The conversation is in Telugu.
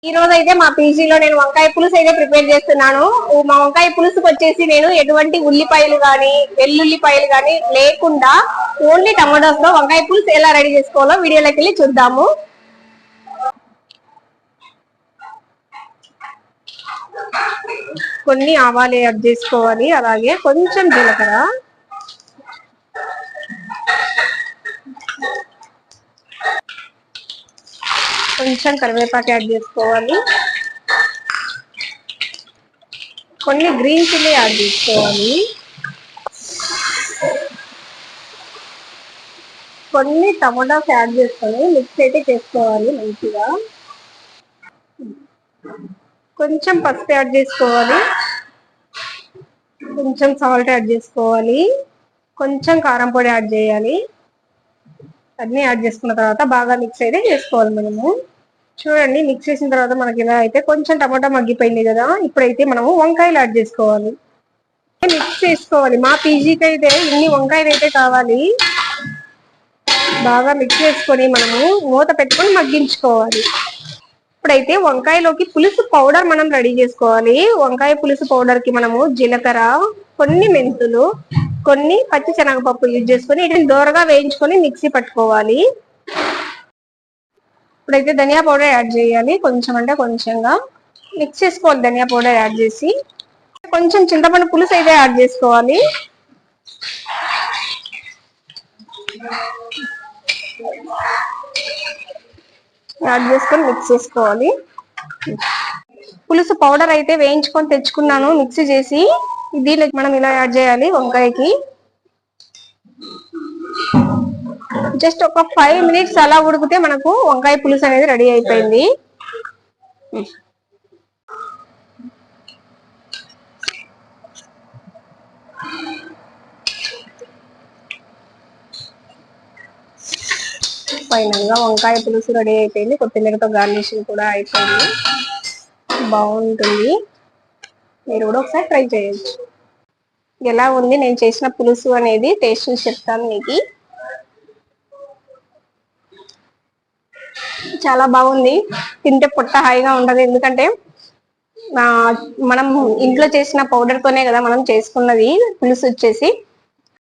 ఈ రోజు అయితే మా పీజీలో నేను వంకాయ పులుసు అయితే ప్రిపేర్ చేస్తున్నాను. మా వంకాయ పులుసుకు వచ్చేసి నేను ఎటువంటి ఉల్లిపాయలు గాని వెల్లుల్లిపాయలు గాని లేకుండా ఓన్లీ టమాటోస్ తో వంకాయ పులుసు ఎలా రెడీ చేసుకోవాలో వీడియోలోకి వెళ్ళి చూద్దాము. కొన్ని ఆవాలు యాడ్ చేసుకోవాలి, అలాగే కొంచెం జీలకర్ర, కొంచెం కరివేపాకు యాడ్ చేసుకోవాలి, కొన్ని గ్రీన్ చిల్లీ యాడ్ చేసుకోవాలి, కొన్ని టమాటాస్ యాడ్ చేసుకొని మిక్స్ అయితే చేసుకోవాలి మంచిగా. కొంచెం పసుపు యాడ్ చేసుకోవాలి, కొంచెం సాల్ట్ యాడ్ చేసుకోవాలి, కొంచెం కారం పొడి యాడ్ చేయాలి. అన్ని యాడ్ చేసుకున్న తర్వాత బాగా మిక్స్ అయితే చేసుకోవాలి మనము. చూడండి, మిక్స్ చేసిన తర్వాత మనకి ఇలా అయితే కొంచెం టమాటా మగ్గిపోయింది కదా. ఇప్పుడైతే మనము వంకాయలు యాడ్ చేసుకోవాలి, మిక్స్ చేసుకోవాలి. మా పీజీకి అయితే ఇన్ని వంకాయలు అయితే కావాలి. బాగా మిక్స్ చేసుకొని మనము మూత పెట్టుకొని మగ్గించుకోవాలి. ఇప్పుడైతే వంకాయలోకి పులుసు పౌడర్ మనం రెడీ చేసుకోవాలి. వంకాయ పులుసు పౌడర్ కి మనము జీలకర్ర, కొన్ని మెంతులు, కొన్ని పచ్చి శనగపప్పు యూజ్ చేసుకొని వీటిని దోరగా వేయించుకొని మిక్సీ పట్టుకోవాలి. ఇప్పుడైతే ధనియా పౌడర్ యాడ్ చేయాలి, కొంచెం అంటే కొంచెంగా మిక్స్ చేసుకోవాలి. ధనియా పౌడర్ యాడ్ చేసి కొంచెం చింతపండు పులుసు అయితే యాడ్ చేసుకోవాలి. యాడ్ చేసుకొని మిక్స్ చేసుకోవాలి. పులుసు పౌడర్ అయితే వేయించుకొని తెచ్చుకున్నాను మిక్సీ చేసి. దీనికి మనం ఇలా యాడ్ చేయాలి వంకాయకి. జస్ట్ ఒక 5 minutes అలా ఉడికితే మనకు వంకాయ పులుసు అనేది రెడీ అయిపోయింది. ఫైనల్ గా వంకాయ పులుసు రెడీ అయిపోయింది. కొత్తిమీరతో గార్నిషింగ్ కూడా అయిపోయింది. బాగుంటుంది, మీరు కూడా ఒకసారి ట్రై చేయొచ్చు. ఎలా ఉంది నేను చేసిన పులుసు అనేది టేస్ట్ చూసి చెప్తాను మీకు. చాలా బాగుంది, తింటే పొట్ట హాయిగా ఉంటది. ఎందుకంటే మనం ఇంట్లో చేసిన పౌడర్ తోనే కదా మనం చేసుకున్నది పులుసు వచ్చేసి.